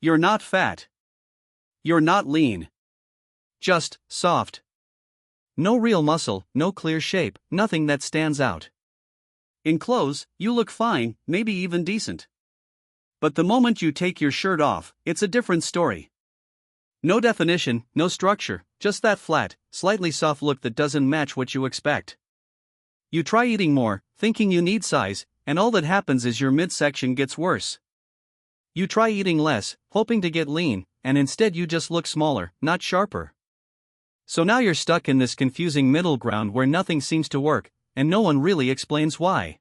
You're not fat. You're not lean. Just soft. No real muscle, no clear shape, nothing that stands out. In clothes, you look fine, maybe even decent. But the moment you take your shirt off, it's a different story. No definition, no structure, just that flat, slightly soft look that doesn't match what you expect. You try eating more, thinking you need size, and all that happens is your midsection gets worse. You try eating less, hoping to get lean, and instead you just look smaller, not sharper. So now you're stuck in this confusing middle ground where nothing seems to work, and no one really explains why.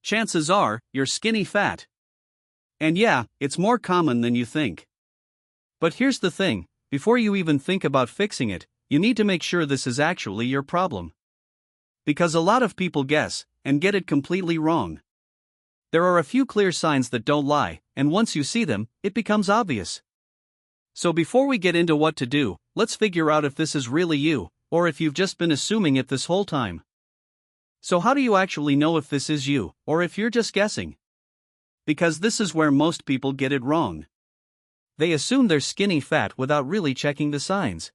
Chances are, you're skinny fat. And yeah, it's more common than you think. But here's the thing, before you even think about fixing it, you need to make sure this is actually your problem. Because a lot of people guess, and get it completely wrong. There are a few clear signs that don't lie, and once you see them, it becomes obvious. So before we get into what to do, let's figure out if this is really you, or if you've just been assuming it this whole time. So how do you actually know if this is you, or if you're just guessing? Because this is where most people get it wrong. They assume they're skinny fat without really checking the signs.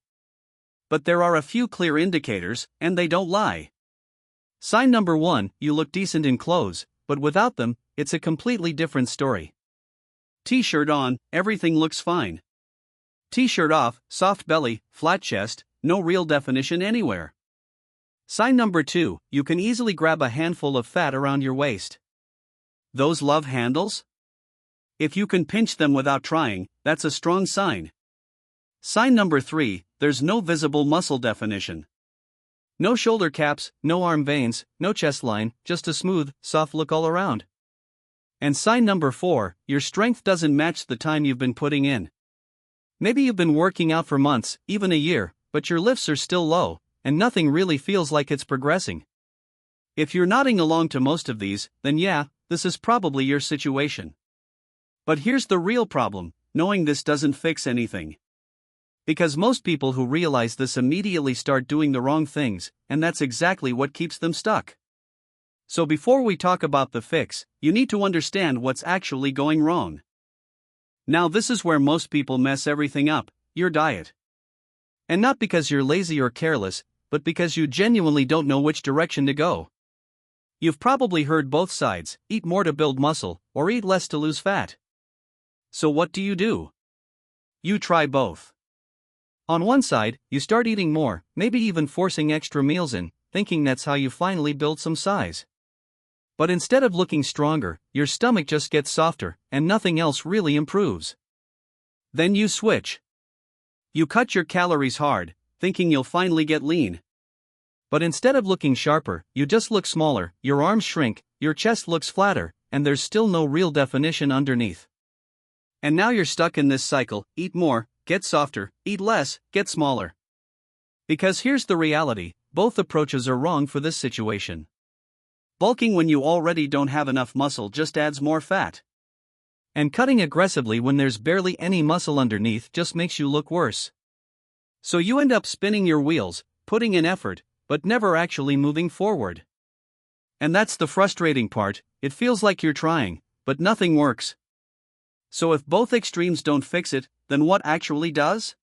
But there are a few clear indicators, and they don't lie. Sign number 1, you look decent in clothes, but without them, it's a completely different story. T-shirt on, everything looks fine. T-shirt off, soft belly, flat chest, no real definition anywhere. Sign number 2, you can easily grab a handful of fat around your waist. Those love handles? If you can pinch them without trying, that's a strong sign. Sign number 3, there's no visible muscle definition. No shoulder caps, no arm veins, no chest line, just a smooth, soft look all around. And sign number 4, your strength doesn't match the time you've been putting in. Maybe you've been working out for months, even a year, but your lifts are still low, and nothing really feels like it's progressing. If you're nodding along to most of these, then yeah, this is probably your situation. But here's the real problem, knowing this doesn't fix anything. Because most people who realize this immediately start doing the wrong things, and that's exactly what keeps them stuck. So before we talk about the fix, you need to understand what's actually going wrong. Now this is where most people mess everything up, your diet. And not because you're lazy or careless, but because you genuinely don't know which direction to go. You've probably heard both sides, eat more to build muscle, or eat less to lose fat. So what do? You try both. On one side, you start eating more, maybe even forcing extra meals in, thinking that's how you finally build some size. But instead of looking stronger, your stomach just gets softer, and nothing else really improves. Then you switch. You cut your calories hard, thinking you'll finally get lean. But instead of looking sharper, you just look smaller, your arms shrink, your chest looks flatter, and there's still no real definition underneath. And now you're stuck in this cycle, eat more, get softer, eat less, get smaller. Because here's the reality, both approaches are wrong for this situation. Bulking when you already don't have enough muscle just adds more fat. And cutting aggressively when there's barely any muscle underneath just makes you look worse. So you end up spinning your wheels, putting in effort, but never actually moving forward. And that's the frustrating part, it feels like you're trying, but nothing works. So if both extremes don't fix it, then what actually does?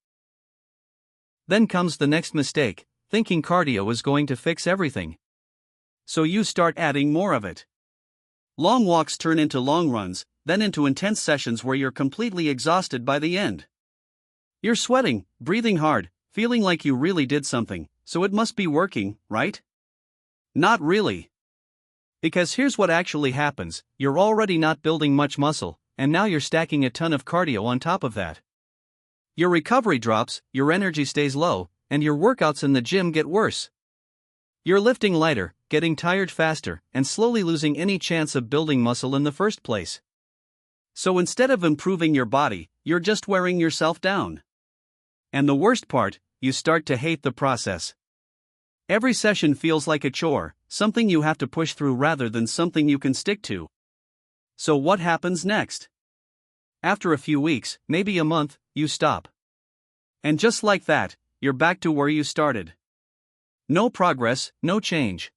Then comes the next mistake, thinking cardio is going to fix everything. So you start adding more of it. Long walks turn into long runs, then into intense sessions where you're completely exhausted by the end. You're sweating, breathing hard, feeling like you really did something, so it must be working, right? Not really. Because here's what actually happens, you're already not building much muscle, and now you're stacking a ton of cardio on top of that. Your recovery drops, your energy stays low, and your workouts in the gym get worse. You're lifting lighter, getting tired faster, and slowly losing any chance of building muscle in the first place. So instead of improving your body, you're just wearing yourself down. And the worst part, you start to hate the process. Every session feels like a chore, something you have to push through rather than something you can stick to. So what happens next? After a few weeks, maybe a month, you stop. And just like that, you're back to where you started. No progress, no change.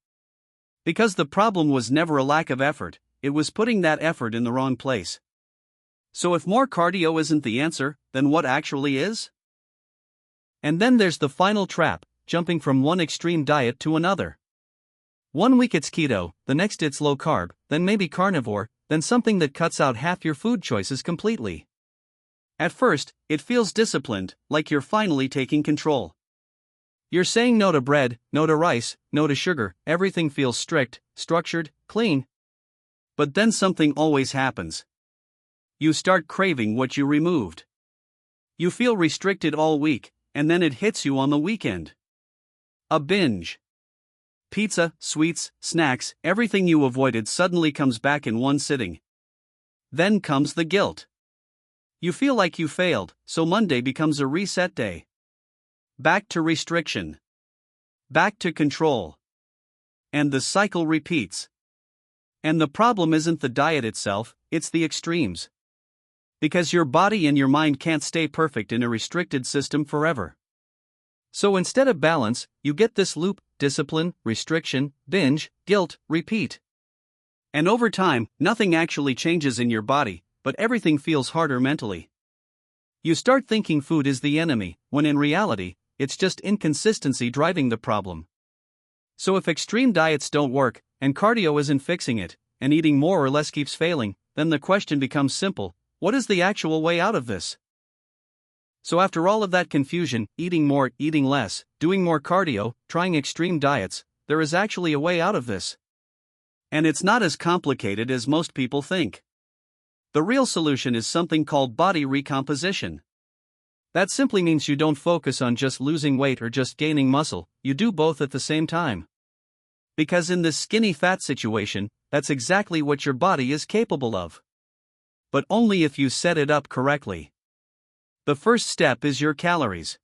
Because the problem was never a lack of effort, it was putting that effort in the wrong place. So if more cardio isn't the answer, then what actually is? And then there's the final trap, jumping from one extreme diet to another. One week it's keto, the next it's low carb, then maybe carnivore, then something that cuts out half your food choices completely. At first, it feels disciplined, like you're finally taking control. You're saying no to bread, no to rice, no to sugar, everything feels strict, structured, clean. But then something always happens. You start craving what you removed. You feel restricted all week, and then it hits you on the weekend. A binge. Pizza, sweets, snacks, everything you avoided suddenly comes back in one sitting. Then comes the guilt. You feel like you failed, so Monday becomes a reset day. Back to restriction. Back to control. And the cycle repeats. And the problem isn't the diet itself, it's the extremes. Because your body and your mind can't stay perfect in a restricted system forever. So instead of balance, you get this loop: discipline, restriction, binge, guilt, repeat. And over time, nothing actually changes in your body, but everything feels harder mentally. You start thinking food is the enemy, when in reality, it's just inconsistency driving the problem. So if extreme diets don't work, and cardio isn't fixing it, and eating more or less keeps failing, then the question becomes simple: what is the actual way out of this? So after all of that confusion, eating more, eating less, doing more cardio, trying extreme diets, there is actually a way out of this. And it's not as complicated as most people think. The real solution is something called body recomposition. That simply means you don't focus on just losing weight or just gaining muscle, you do both at the same time. Because in this skinny fat situation, that's exactly what your body is capable of. But only if you set it up correctly. The first step is your calories.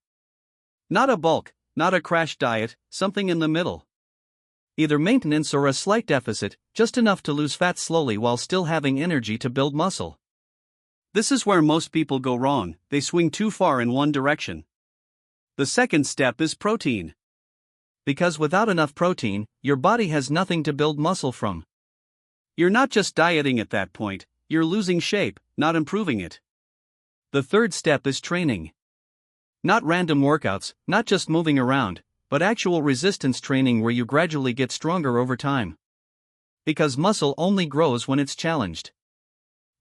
Not a bulk, not a crash diet, something in the middle. Either maintenance or a slight deficit, just enough to lose fat slowly while still having energy to build muscle. This is where most people go wrong, they swing too far in one direction. The second step is protein. Because without enough protein, your body has nothing to build muscle from. You're not just dieting at that point, you're losing shape, not improving it. The third step is training. Not random workouts, not just moving around, but actual resistance training where you gradually get stronger over time. Because muscle only grows when it's challenged.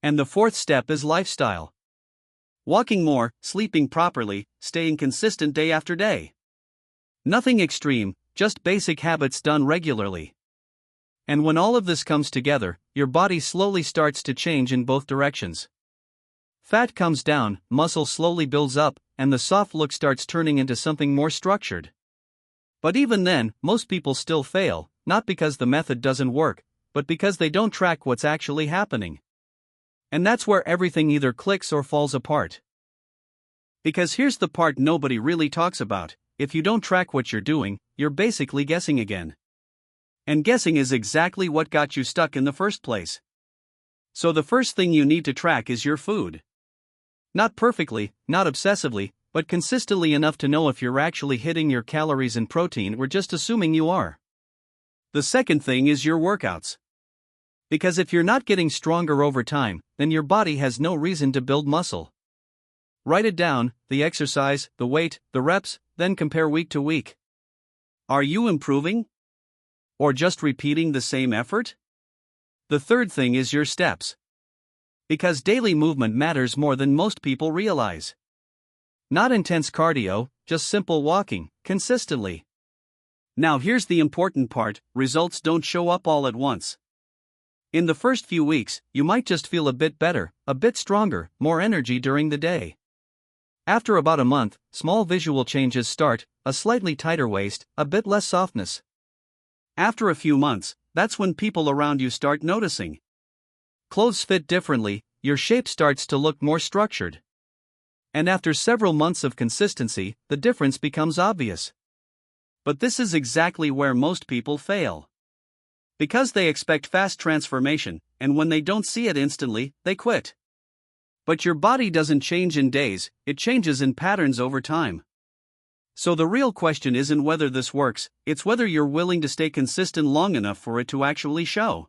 And the fourth step is lifestyle. Walking more, sleeping properly, staying consistent day after day. Nothing extreme, just basic habits done regularly. And when all of this comes together, your body slowly starts to change in both directions. Fat comes down, muscle slowly builds up, and the soft look starts turning into something more structured. But even then, most people still fail, not because the method doesn't work, but because they don't track what's actually happening. And that's where everything either clicks or falls apart. Because here's the part nobody really talks about: if you don't track what you're doing, you're basically guessing again. And guessing is exactly what got you stuck in the first place. So the first thing you need to track is your food. Not perfectly, not obsessively, but consistently enough to know if you're actually hitting your calories and protein or just assuming you are. The second thing is your workouts. Because if you're not getting stronger over time, then your body has no reason to build muscle. Write it down: the exercise, the weight, the reps, then compare week to week. Are you improving? Or just repeating the same effort? The third thing is your steps. Because daily movement matters more than most people realize. Not intense cardio, just simple walking, consistently. Now here's the important part: results don't show up all at once. In the first few weeks, you might just feel a bit better, a bit stronger, more energy during the day. After about a month, small visual changes start: a slightly tighter waist, a bit less softness. After a few months, that's when people around you start noticing. Clothes fit differently, your shape starts to look more structured. And after several months of consistency, the difference becomes obvious. But this is exactly where most people fail. Because they expect fast transformation, and when they don't see it instantly, they quit. But your body doesn't change in days, it changes in patterns over time. So the real question isn't whether this works, it's whether you're willing to stay consistent long enough for it to actually show.